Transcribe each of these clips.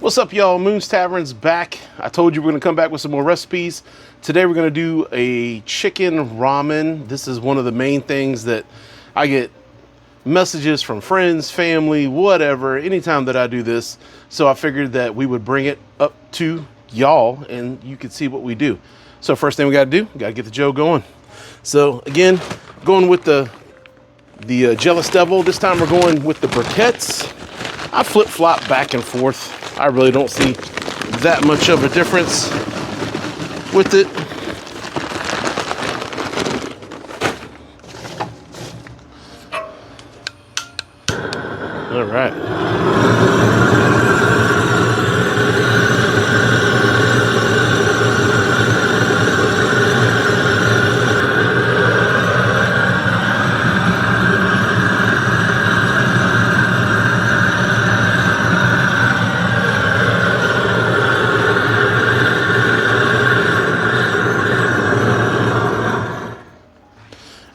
What's up, y'all? Moon's Tavern's back. I told you we're gonna come back with some more recipes. Today we're gonna do a chicken ramen. This is one of the main things that I get messages from friends, family, whatever, anytime that I do this. So I figured that we would bring it up to y'all and you could see what we do. So first thing we gotta do, we gotta get the Joe going. So again, going with the Jealous Devil. This time we're going with the briquettes. I flip-flop back and forth. I really don't see that much of a difference with it. All right.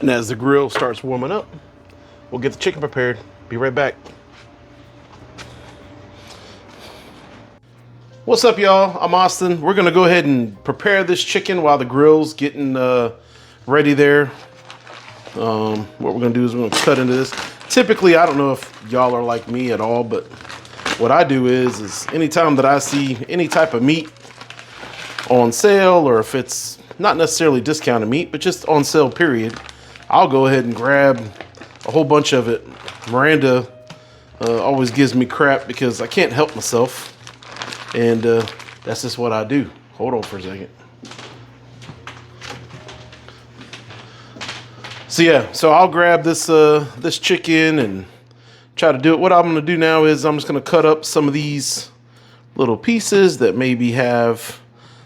And as the grill starts warming up, we'll get the chicken prepared. Be right back. What's up, y'all? I'm Austin. We're gonna go ahead and prepare this chicken while the grill's getting ready there. What we're gonna do is we're gonna cut into this. Typically, I don't know if y'all are like me at all, but what I do is anytime that I see any type of meat on sale, or if it's not necessarily discounted meat, but just on sale period, I'll go ahead and grab a whole bunch of it. Miranda always gives me crap because I can't help myself. And that's just what I do. Hold on for a second. So yeah, so I'll grab this this chicken and try to do it. What I'm gonna do now is I'm just gonna cut up some of these little pieces that maybe have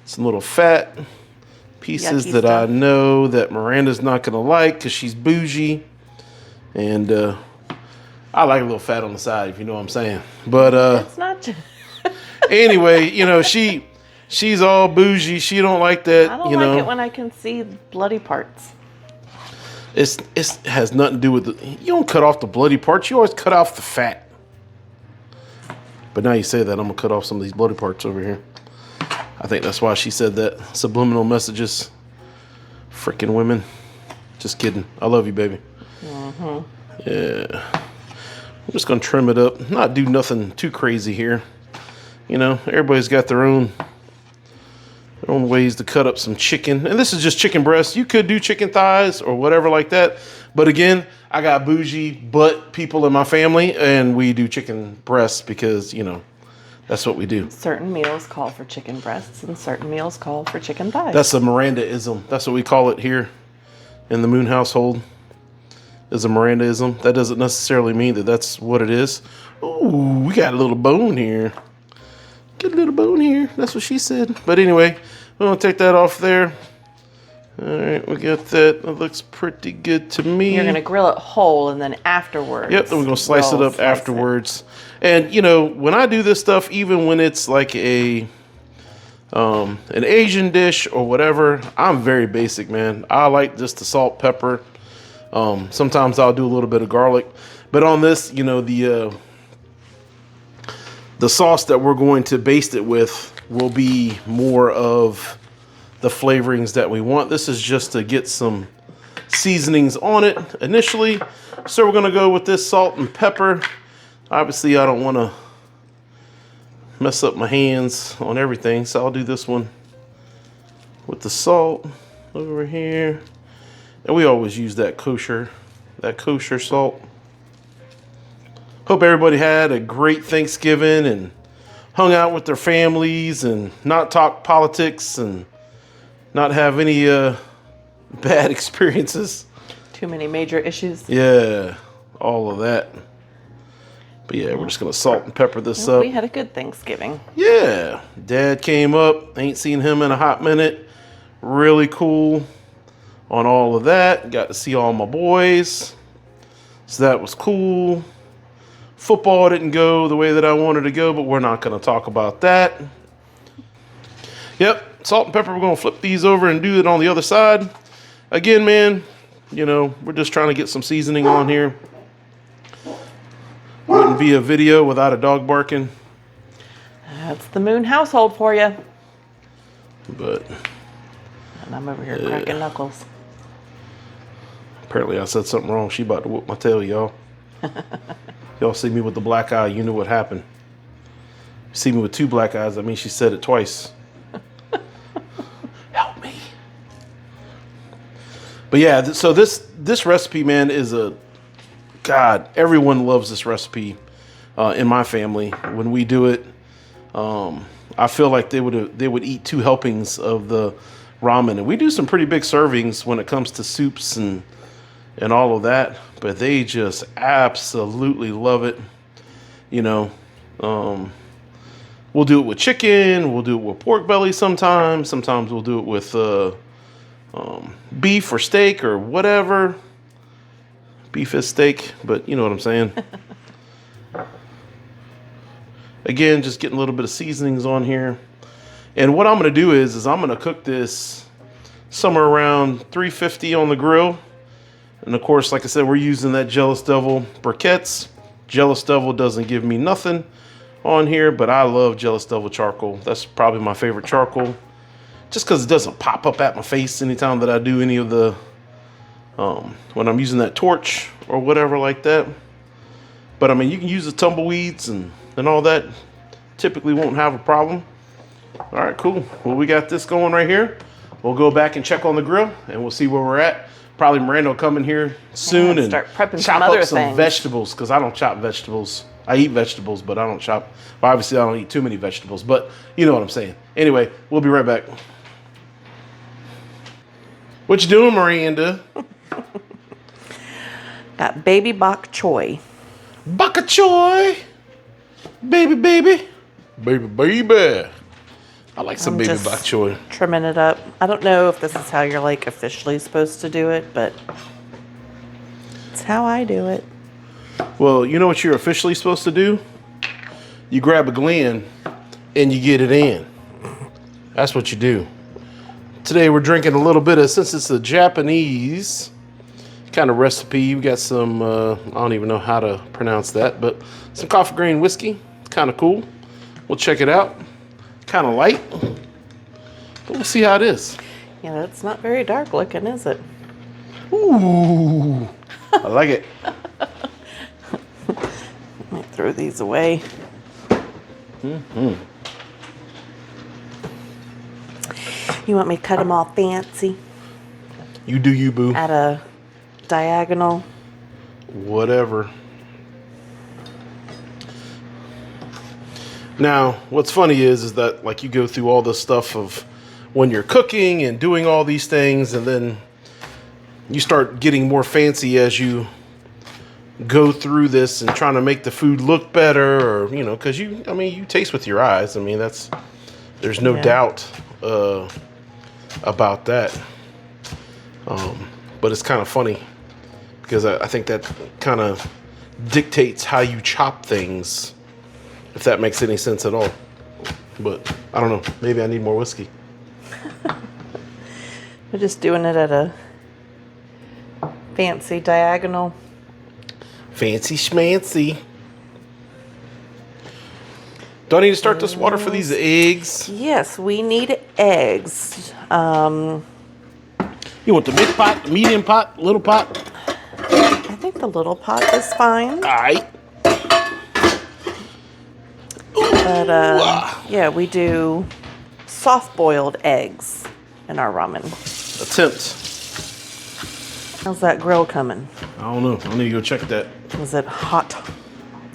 some little fat pieces that I know that Miranda's not gonna like because she's bougie, and I like a little fat on the side, if you know what I'm saying. But it's not just anyway, you know, she's all bougie. She don't like that. I don't you like know, it when I can see bloody parts. it has nothing to do with you don't cut off the bloody parts. You always cut off the fat. But now you say that, I'm gonna cut off some of these bloody parts over here. I think that's why she said that. Subliminal messages. Freaking women. Just kidding. I love you, baby. Yeah. I'm just going to trim it up. Not do nothing too crazy here. You know, everybody's got their own ways to cut up some chicken. And this is just chicken breast. You could do chicken thighs or whatever like that. But again, I got bougie butt people in my family, and we do chicken breasts because, you know, that's what we do. Certain meals call for chicken breasts and certain meals call for chicken thighs. That's a Miranda-ism. That's what we call it here in the Moon household, is a Miranda-ism. That doesn't necessarily mean that that's what it is. Ooh, we got a little bone here. Get a little bone here. That's what she said. But anyway, we're going to take that off there. All right, we got that. That looks pretty good to me. You're going to grill it whole, and then afterwards. Yep, then we're going to slice it up afterwards. And, you know, when I do this stuff, even when it's like an Asian dish or whatever, I'm very basic, man. I like just the salt, pepper. Sometimes I'll do a little bit of garlic. But on this, you know, the sauce that we're going to baste it with will be more of the flavorings that we want. This is just to get some seasonings on it initially. So we're going to go with this salt and pepper. Obviously, I don't want to mess up my hands on everything, so I'll do this one with the salt over here. And we always use that kosher salt. Hope everybody had a great Thanksgiving and hung out with their families and not talk politics and not have any bad experiences. Too many major issues. Yeah, all of that. But yeah, we're just going to salt and pepper this up. We had a good Thanksgiving. Yeah. Dad came up. Ain't seen him in a hot minute. Really cool on all of that. Got to see all my boys. So that was cool. Football didn't go the way that I wanted to go, but we're not going to talk about that. Yep. Salt and pepper. We're going to flip these over and do it on the other side. Again, man, you know, we're just trying to get some seasoning on here. Wouldn't be a video without a dog barking. That's the Moon household for you. But And I'm over here cracking knuckles. apparently I said something wrong. She about to whoop my tail, y'all. Y'all see me with the black eye, you know what happened. You see me with 2 black eyes, that means she said it twice. Help me. But yeah, so this recipe, man, is God, everyone loves this recipe in my family. When we do it, I feel like they would eat 2 helpings of the ramen. And we do some pretty big servings when it comes to soups and all of that, but they just absolutely love it. You know, we'll do it with chicken, we'll do it with pork belly sometimes we'll do it with beef or steak or whatever. Beef is steak, but you know what I'm saying. Again, just getting a little bit of seasonings on here. And what I'm going to do is I'm going to cook this somewhere around 350 on the grill. And of course, like I said, we're using that Jealous Devil briquettes. Jealous Devil doesn't give me nothing on here, but I love Jealous Devil charcoal. That's probably my favorite charcoal. Just because it doesn't pop up at my face anytime that I do any of the, when I'm using that torch or whatever like that. But I mean, you can use the tumbleweeds and all that. Typically won't have a problem. All right, cool. Well, we got this going right here. We'll go back and check on the grill and we'll see where we're at. Probably Miranda will come in here soon and start prepping chop some other up some things. vegetables, because I don't chop vegetables. I eat vegetables, but I don't chop. Well, obviously, I don't eat too many vegetables, but you know what I'm saying. Anyway, we'll be right back. What you doing, Miranda? Got baby bok choy. Bok choy, baby, baby, baby, baby. I like some baby bok choy. Trimming it up. I don't know if this is how you're like officially supposed to do it, but it's how I do it. Well, you know what you're officially supposed to do? You grab a gland and you get it in. That's what you do. Today we're drinking a little bit of, since it's a Japanese kind of recipe, we got some, I don't even know how to pronounce that, but some coffee grain whiskey. It's kind of cool. We'll check it out. Kind of light, but we'll see how it is. Yeah, it's not very dark looking, is it? Ooh, I like it. Let me throw these away. Mm-hmm. You want me to cut them all fancy? You do you, boo. At a diagonal? Whatever. Now, what's funny is that like you go through all this stuff of when you're cooking and doing all these things, and then you start getting more fancy as you go through this and trying to make the food look better, or you know, because you taste with your eyes. I mean, there's no doubt about that. But it's kind of funny because I think that kind of dictates how you chop things. If that makes any sense at all. But I don't know. Maybe I need more whiskey. We're just doing it at a fancy diagonal. Fancy schmancy. Do I need to start this water for these eggs? Yes, we need eggs. You want the big pot, the medium pot, little pot? I think the little pot is fine. All right. But yeah, we do soft-boiled eggs in our ramen. Attempt. How's that grill coming? I don't know. I need to go check that. Is it hot?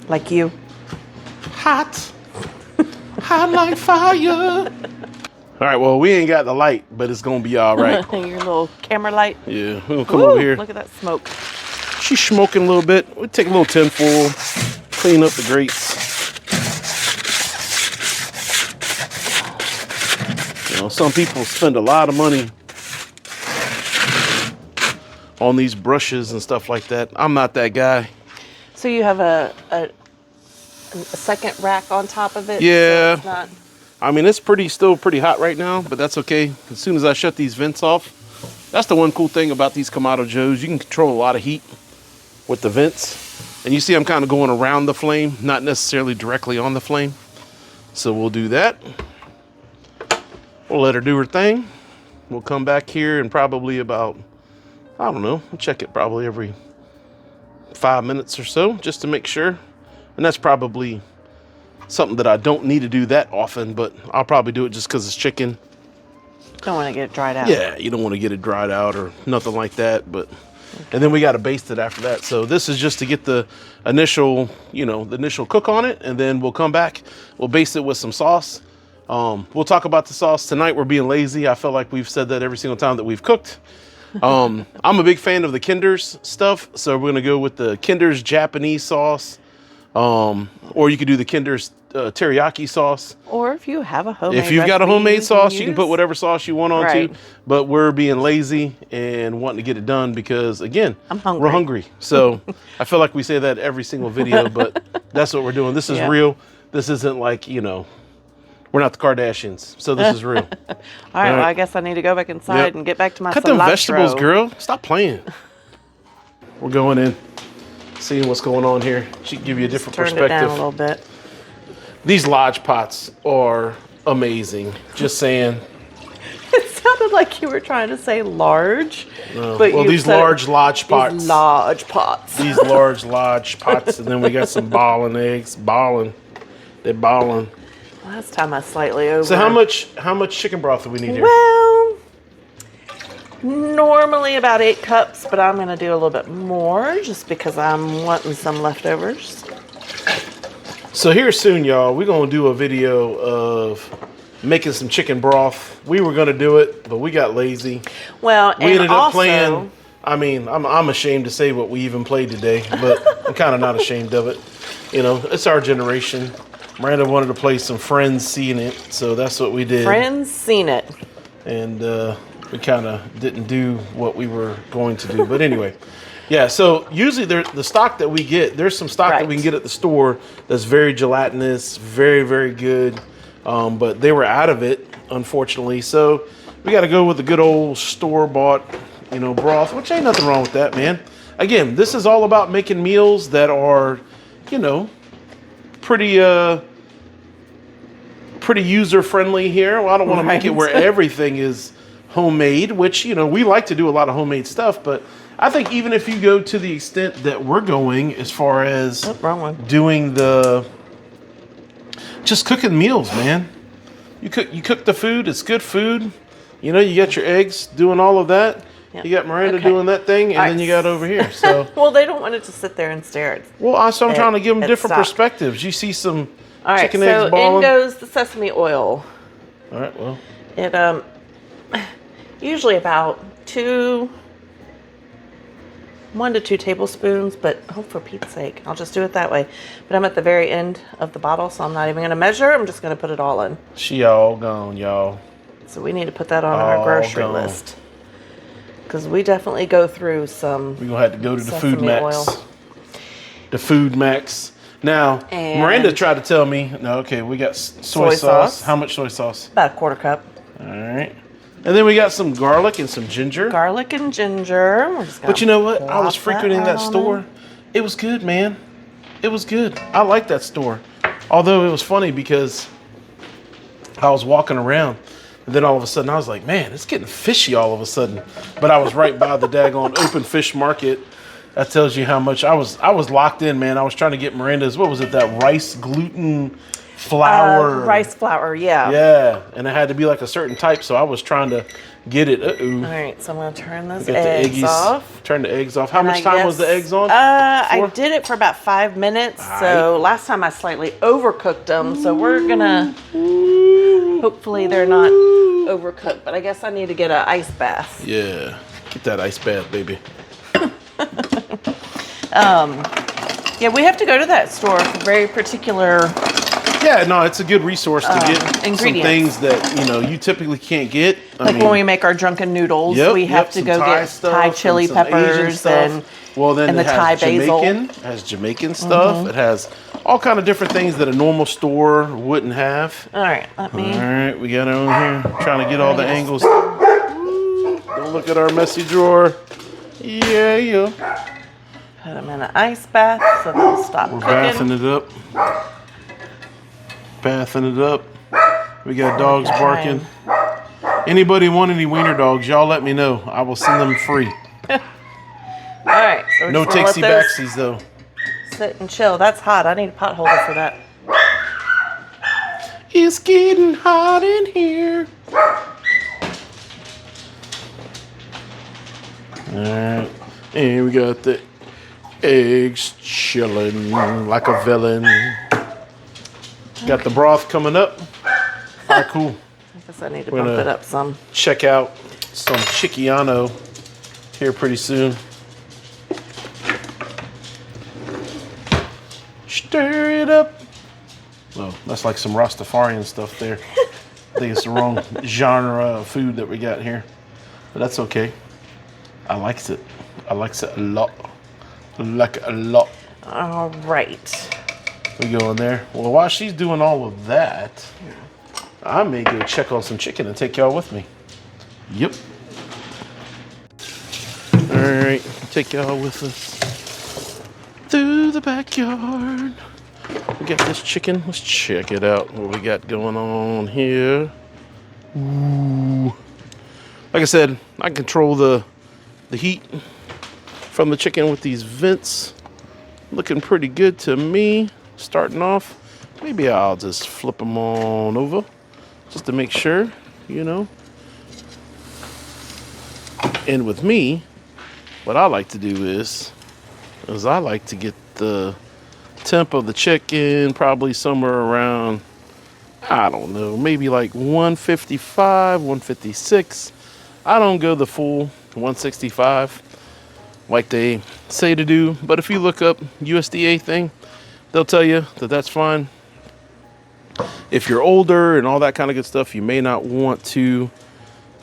Like you? Hot. Hot like fire. All right, well, we ain't got the light, but it's going to be all right. Your little camera light? Yeah, we're going to come over here. Look at that smoke. She's smoking a little bit. We'll take a little tinfoil, clean up the grates. You know, some people spend a lot of money on these brushes and stuff like that. I'm not that guy. So you have a second rack on top of it? Yeah. So it's not... I mean, it's still pretty hot right now, but that's okay. As soon as I shut these vents off, that's the one cool thing about these Kamado Joes. You can control a lot of heat with the vents. And you see I'm kind of going around the flame, not necessarily directly on the flame. So we'll do that. We'll let her do her thing. We'll come back here in probably about, I don't know, we'll check it probably every 5 minutes or so just to make sure. And that's probably something that I don't need to do that often, but I'll probably do it just because it's chicken. Don't want to get it dried out. Yeah, you don't want to get it dried out or nothing like that, but and then we got to baste it after that. So this is just to get the initial, the initial cook on it, and then we'll come back. We'll baste it with some sauce. We'll talk about the sauce tonight. We're being lazy. I feel like we've said that every single time that we've cooked. I'm a big fan of the Kinder's stuff, so we're gonna go with the Kinder's Japanese sauce, or you could do the Kinder's teriyaki sauce. Or if you have a homemade If you've got a homemade sauce, you can use. put whatever sauce you want on Right. to. But we're being lazy and wanting to get it done because, again, I'm hungry. we're hungry. So I feel like we say that every single video, but that's what we're doing. This is Yeah. real. This isn't like, we're not the Kardashians. So this is real. All right, well, I guess I need to go back inside Yep. and get back to my Cut them cilantro. vegetables, girl. Stop playing. We're going in, seeing what's going on here. She can give you a different Turned perspective. it down a little bit. These lodge pots are amazing. Just saying. It sounded like you were trying to say large. Well, you these said large lodge pots. These large pots. These large lodge pots, and then we got some balling eggs. They're balling. Last time I slightly over. So how much chicken broth do we need here? Well, normally about 8 cups, but I'm gonna do a little bit more just because I'm wanting some leftovers. So here soon, y'all, we're gonna do a video of making some chicken broth. We were gonna do it, but we got lazy. Well, We and ended up also, playing. I mean, I'm ashamed to say what we even played today, but I'm kind of not ashamed of it. It's our generation. Miranda wanted to play some Friends Seen It, so that's what we did. Friends seen it. And we kind of didn't do what we were going to do. But anyway, yeah, so usually the stock that we get, there's some stock that we can get at the store that's very gelatinous, very, very good. But they were out of it, unfortunately. So we got to go with the good old store-bought, broth, which ain't nothing wrong with that, man. Again, this is all about making meals that are, pretty user-friendly here. Well, I don't want to make it where everything is homemade, which, we like to do a lot of homemade stuff, but I think even if you go to the extent that we're going as far as doing just cooking meals, man. You cook the food, it's good food. You got your eggs, doing all of that. Yep. You got Miranda doing that thing, and then you got over here. So well, they don't want it to sit there and stare at. Well, so I'm trying to give them different perspectives. You see some chicken so eggs balling. in goes the sesame oil. All right, well. It usually about 1 to 2 tablespoons, but for Pete's sake, I'll just do it that way. But I'm at the very end of the bottle, so I'm not even going to measure. I'm just going to put it all in. She all gone, y'all. So we need to put that on our grocery list. Because we definitely go through some. We're going to have to go to the Food Max. Oil. The Food Max. Now, Miranda tried to tell me, we got soy sauce. How much soy sauce? About a 1/4 cup. All right. And then we got some garlic and some ginger. Garlic and ginger. But you know what? I was frequenting that store. It was good, man. It was good. I like that store. Although it was funny because I was walking around, and then all of a sudden I was like, man, it's getting fishy all of a sudden. But I was right by the daggone open fish market. That tells you how much I was locked in, man. I was trying to get Miranda's, what was it, that rice gluten flour? Rice flour, yeah. Yeah, and it had to be like a certain type, so I was trying to get it. All right, so I'm going to turn those eggs off. Turn the eggs off. How much time was the eggs on? I did it for about 5 minutes. So last time I slightly overcooked them. So we're going to, hopefully they're not overcooked. But I guess I need to get an ice bath. Yeah, get that ice bath, baby. Yeah, we have to go to that store for very particular. Yeah, no, it's a good resource to get some ingredients. things that you typically can't get. Like when we make our drunken noodles, we have to go get Thai chili peppers and the Thai basil. It has Jamaican stuff. It has all kind of different things that a normal store wouldn't have. All right, let me. All right, we got it over here. Trying to get all the angles. Don't look at our messy drawer. Yeah. Put them in an ice bath so they'll stop cooking. Bathing it up. Bathing it up. We got dogs trying. barking. Anybody want any wiener dogs, y'all let me know. I will send them free. All right. So we're No just gonna let takesy those backsies though. sit and chill. That's hot. I need a pot holder for that. It's getting hot in here. Alright. And we got the eggs chilling like a villain. Got the broth coming up. Alright, cool. I guess I need to We're bump gonna it up some. check out some Chickiano here pretty soon. Stir it up. Oh, that's like some Rastafarian stuff there. I think it's the wrong genre of food that we got here. But that's okay. I likes it. I likes it a lot. I like it a lot. All right. We go in there. Well, while she's doing all of that, I may go check on some chicken and take y'all with me. Yep. All right, take y'all with us through the backyard. We got this chicken. Let's check it out. What we got going on here? Ooh. Like I said, I control the heat from the chicken with these vents. Looking pretty good to me. Starting off, maybe I'll just flip them on over just to make sure, you know. And with me, what I like to do is I like to get the temp of the chicken probably somewhere around, I don't know, maybe like 155, 156. I don't go the full 165 like they say to do, but if you look up USDA thing, they'll tell you that that's fine. If you're older and all that kind of good stuff, you may not want to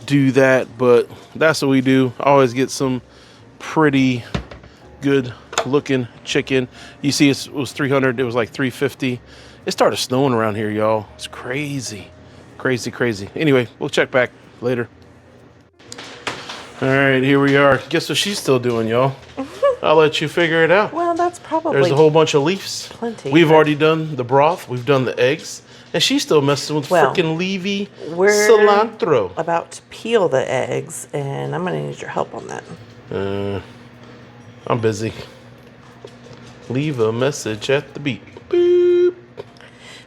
do that, but that's what we do. I always get some pretty good looking chicken. You see it was 300, it was like 350. It started snowing around here, y'all. It's crazy. Crazy. Anyway, we'll check back later. All right, here we are. Guess what she's still doing, y'all? I'll let you figure it out. Well, that's probably There's a whole bunch of leaves. plenty. We've already done the broth. We've done the eggs. And she's still messing with Well, freaking Levy we're cilantro. about to peel the eggs, and I'm going to need your help on that. I'm busy. Leave a message at the beep. Boop.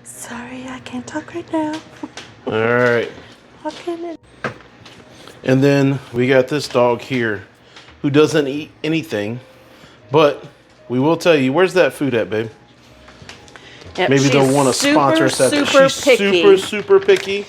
Sorry, I can't talk right now. All right. How can it? And then we got this dog here who doesn't eat anything. But we will tell you, where's that food at, babe? Yep, Maybe they'll she's want to sponsor us at super She's picky. super picky.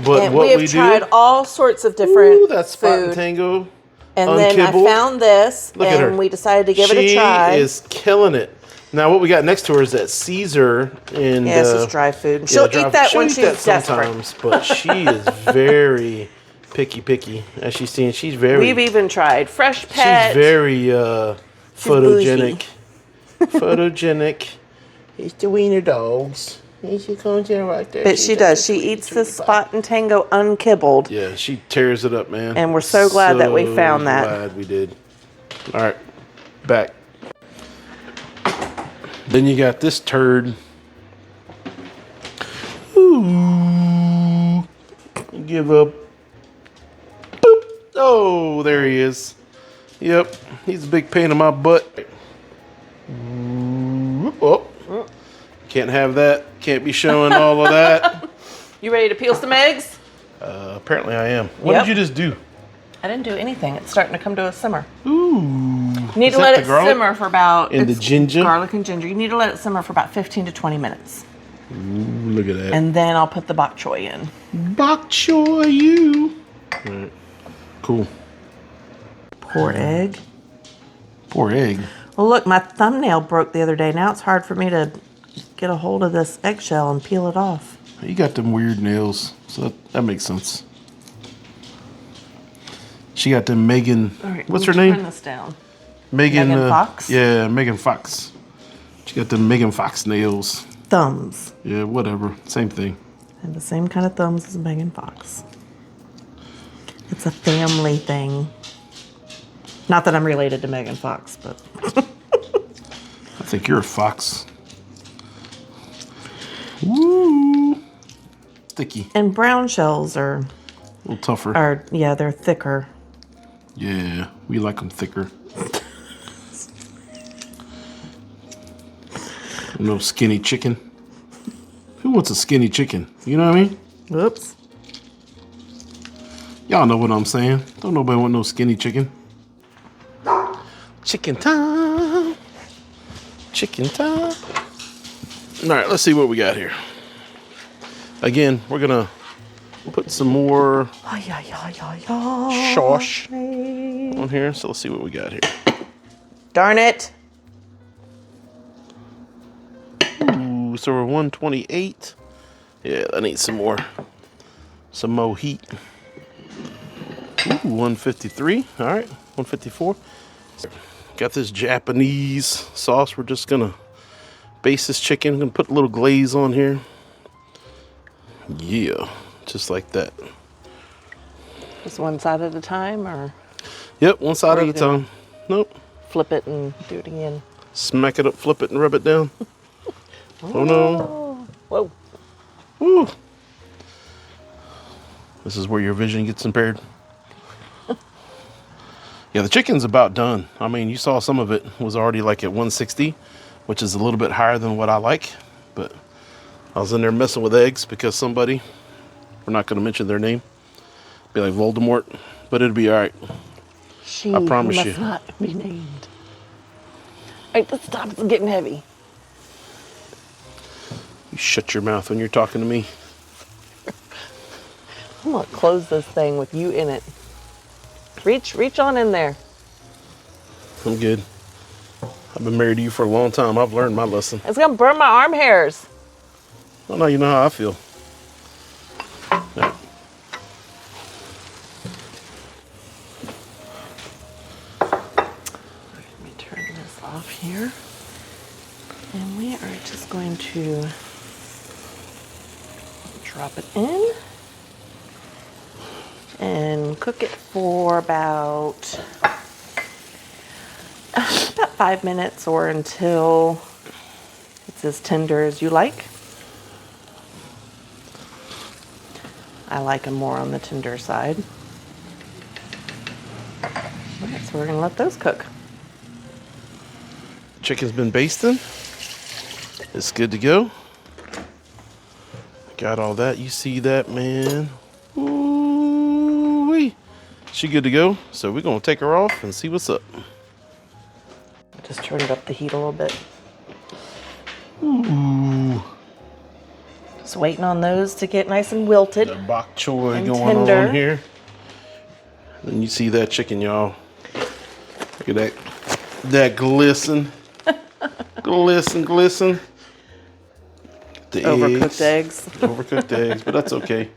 But And what we have tried do, all sorts of different ooh, that spot and food. tango. And then I unkibbled. found this, Look at her. and we decided to give it a try. She is killing it. Now, what we got next to her is that Caesar. And, Yeah, this is dry food. yeah, She'll eat that she'll when eat she's that desperate. sometimes, but she is very picky. As she's seeing, she's very. We've even tried Fresh Pet. She's very photogenic. Photogenic. It's the wiener dogs. And she comes in right there. But she does. She eats the Spot and Tango unkibbled. Yeah, she tears it up, man. And we're so glad that we found that. Glad we did. All right, back. Then you got this turd. Ooh. Give up. Boop. Oh, there he is. Yep, he's a big pain in my butt. Oh, can't have that. Can't be showing all of that. You ready to peel some eggs? Apparently I am. What Yep. did you just do? I didn't do anything. It's starting to come to a simmer. Ooh. You need Is to that let the it garlic? simmer for about... And the it's ginger? Garlic and ginger. You need to let it simmer for about 15 to 20 minutes. Ooh, look at that. And then I'll put the bok choy in. Bok choy you. All right. Cool. Pour egg. Poor egg. Well, look, my thumbnail broke the other day. Now it's hard for me to get a hold of this eggshell and peel it off. You got them weird nails, so that makes sense. She got them Megan. All right, What's let her me name? Turn this down. Megan Fox? Yeah, Megan Fox. She got them Megan Fox nails. Thumbs. Yeah, whatever. Same thing. And the same kind of thumbs as Megan Fox. It's a family thing. Not that I'm related to Megan Fox, but... I think you're a fox. Woo! sticky. And brown shells are, A little tougher. yeah, they're thicker. Yeah, we like them thicker. No skinny chicken. Who wants a skinny chicken? You know what I mean? Whoops. Y'all know what I'm saying. Don't nobody want no skinny chicken. Chicken time. Chicken time. All right, let's see what we got here. Again, we're gonna put some more sauce on here. So let's see what we got here. Darn it. Ooh, so we're 128. Yeah, I need some more heat. Ooh, 153. All right, 154. Got this Japanese sauce. We're just gonna baste this chicken. Gonna put a little glaze on here. Yeah, just like that. Just one side at a time, or Yep, one side at a time. Nope. flip it and do it again? Smack it up, flip it, and rub it down. Oh no. Whoa. Woo. This is where your vision gets impaired. Yeah, the chicken's about done. I mean, you saw some of it was already like at 160, which is a little bit higher than what I like. But I was in there messing with eggs because somebody, we're not going to mention their name, be like Voldemort, but it'll be all right. I promise you. Must not be named. All right, let's stop. It's getting heavy. You shut your mouth when you're talking to me. I'm gonna close this thing with you in it. Reach on in there. I'm good. I've been married to you for a long time. I've learned my lesson. It's gonna burn my arm hairs. Well, now you know how I feel. Yeah. Let me turn this off here. And we are just going to drop it in and cook it for about 5 minutes, or until it's as tender as you like. I like them more on the tender side. All right, so we're gonna let those cook. Chicken's been basting. It's good to go. Got all that. You see that, man? Ooh-wee. She good to go. So we're gonna take her off and see what's up. Just turned up the heat a little bit. Ooh. Just waiting on those to get nice and wilted. The bok choy and going tender. on here. And you see that chicken, y'all. Look at that. That glisten. glisten. The Overcooked eggs. Overcooked eggs, but that's okay.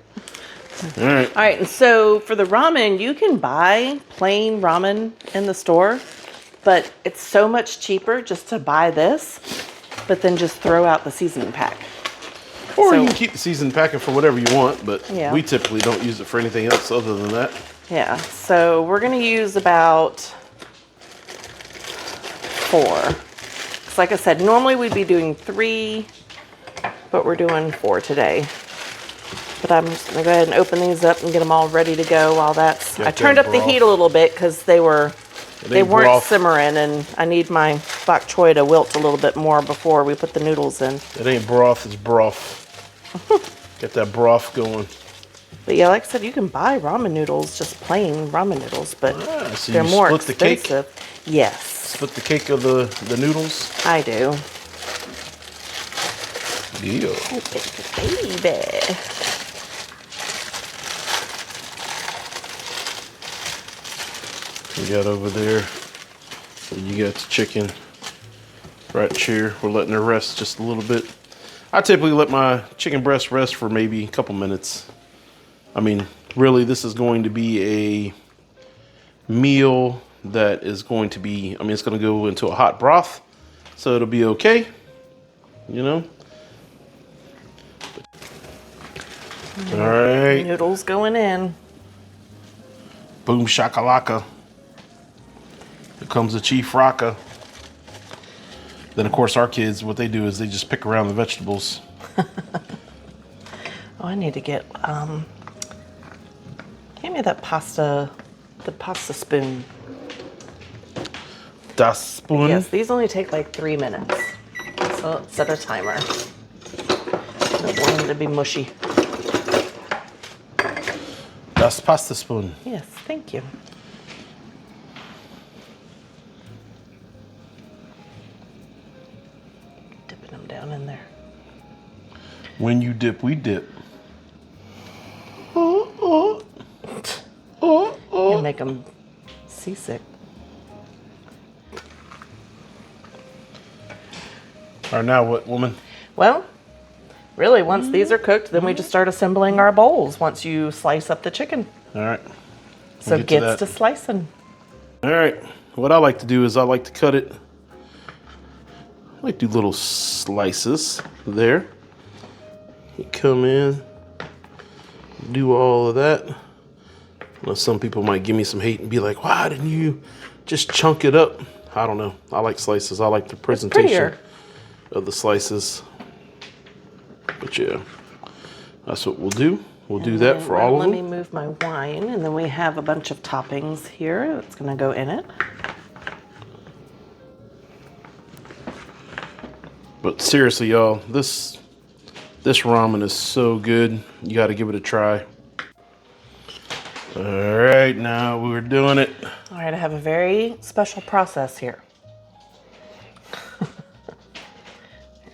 All right. All right, and so for the ramen, you can buy plain ramen in the store, but it's so much cheaper just to buy this, but then just throw out the seasoning pack. Or So- you can keep the seasoned packet for whatever you want, but Yeah. we typically don't use it for anything else other than that. Yeah, so we're gonna use about 4. 'Cause like I said, normally we'd be doing 3, but we're doing 4 today. But I'm just gonna go ahead and open these up and get them all ready to go while that's... Got I turned that up the broth. heat a little bit because they weren't broth. simmering, and I need my bok choy to wilt a little bit more before we put the noodles in. It ain't broth, it's broth. Get that broth going. But yeah, like I said, you can buy ramen noodles, just plain ramen noodles, but So they're you more split the cake? expensive. Yes, Split the cake of the noodles. I do. Yeah. Oh, baby. We got over there. And you got the chicken right here. We're letting her rest just a little bit. I typically let my chicken breast rest for maybe a couple minutes. I mean, really, this is going to be a meal that is going to be, I mean, it's going to go into a hot broth, so it'll be okay, you know? All right. Noodles going in. Boom shakalaka. Here comes the chief raka. Then, of course, our kids, what they do is they just pick around the vegetables. Oh, I need to get, give me that pasta, the pasta spoon. Das spoon? Yes, these only take like 3 minutes. So let's set a timer. I don't want them to be mushy. Das pasta spoon. Yes, thank you. Dipping them down in there. When you dip, we dip. You make them seasick. All right, now what, woman? Well, really, once these are cooked, then we just start assembling our bowls once you slice up the chicken. All right. So We'll it get gets to slicing. All right. What I like to do is I like to cut it. I like to do little slices there. You come in, do all of that. Now, some people might give me some hate and be like, why didn't you just chunk it up? I don't know. I like slices. I like the presentation of the slices. But yeah, that's what we'll do. We'll do that for all of them. Let me move my wine, and then we have a bunch of toppings here that's going to go in it. But seriously, y'all, this ramen is so good. You got to give it a try. All right, now we're doing it. All right, I have a very special process here.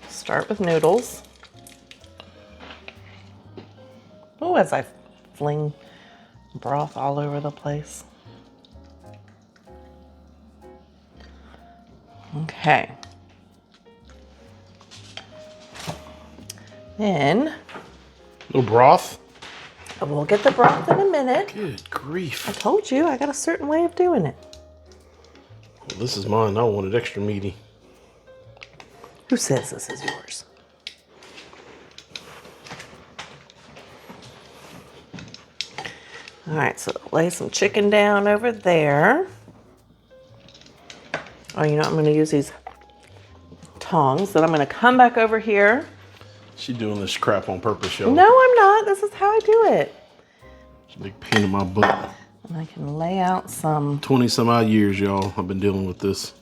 Start with noodles. Oh, as I fling broth all over the place. Okay. Then No broth? we'll get the broth in a minute. Good grief. I told you, I got a certain way of doing it. Well, this is mine. I want it extra meaty. Who says this is yours? All right, so lay some chicken down over there. Oh, you know, I'm going to use these tongs. Then I'm going to come back over here. She doing this crap on purpose, y'all. No, I'm not. This is how I do it. It's a big pain in my butt. And I can lay out some. 20 some odd years, y'all. I've been dealing with this.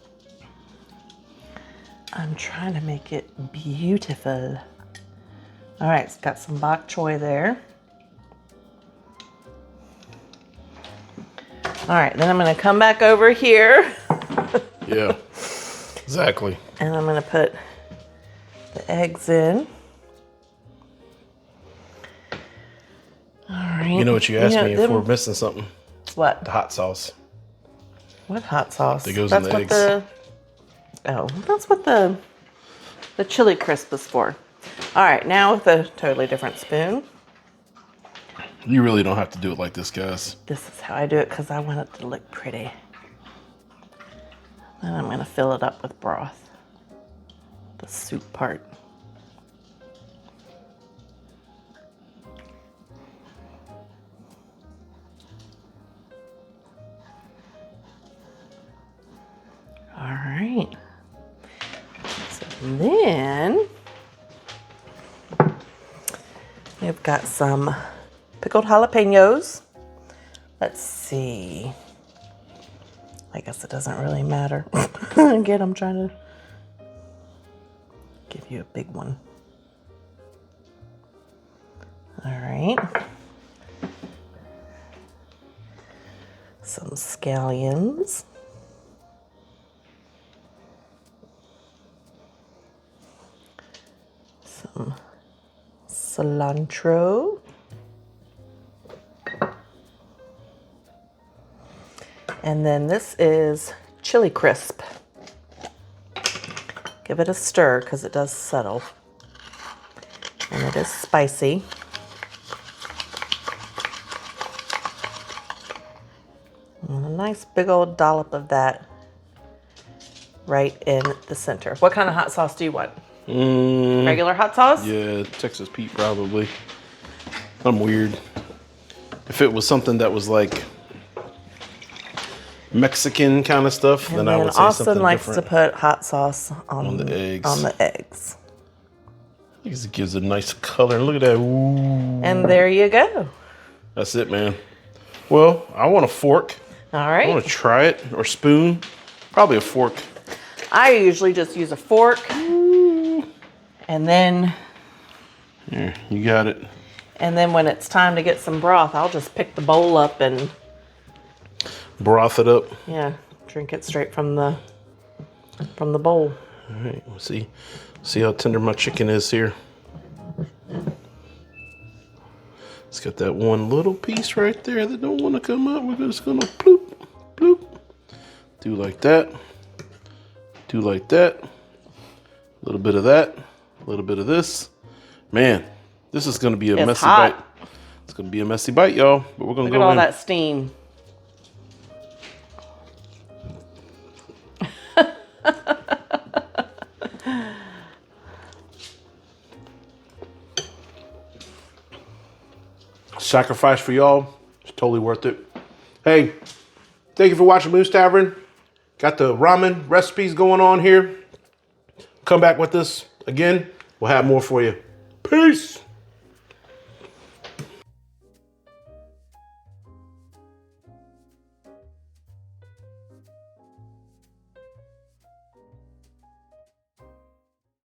I'm trying to make it beautiful. All right, it's got some bok choy there. All right, then I'm going to come back over here. Yeah, exactly. And I'm going to put the eggs in. All right. You know what you asked me if we're missing something? What? The hot sauce. What hot sauce? That goes in the eggs. That's what the chili crisp is for. All right, now with a totally different spoon. You really don't have to do it like this, guys. This is how I do it because I want it to look pretty. Then I'm going to fill it up with broth. The soup part. All right. So then we've got some pickled jalapenos. Let's see. I guess it doesn't really matter. Again, I'm trying to give you a big one. All right. Some scallions. Some cilantro. And then this is chili crisp. Give it a stir because it does settle. And it is spicy. And a nice big old dollop of that right in the center. What kind of hot sauce do you want? Regular hot sauce? Yeah, Texas Pete probably. I'm weird. If it was something that was like Mexican kind of stuff, then I would say something Austin likes different. to put hot sauce on the eggs. On the eggs. It gives a nice color. Look at that. Ooh. And there you go. That's it, man. Well, I want a fork. All I right. want to try it, or spoon. Probably a fork. I usually just use a fork. And then... Here, you got it. And then when it's time to get some broth, I'll just pick the bowl up and... Broth it up. Yeah, drink it straight from the bowl. All right, we'll see how tender my chicken is here. It's got that one little piece right there that don't want to come up. We're just gonna bloop, bloop. Do like that. Do like that. A little bit of that. A little bit of this. Man, this is gonna be a messy hot. bite. It's gonna be a messy bite, y'all. But we're gonna Look go at all in. that steam. Sacrifice for y'all. It's totally worth it. Hey, thank you for watching Moose Tavern. Got the ramen recipes going on here. Come back with us again. We'll have more for you. Peace.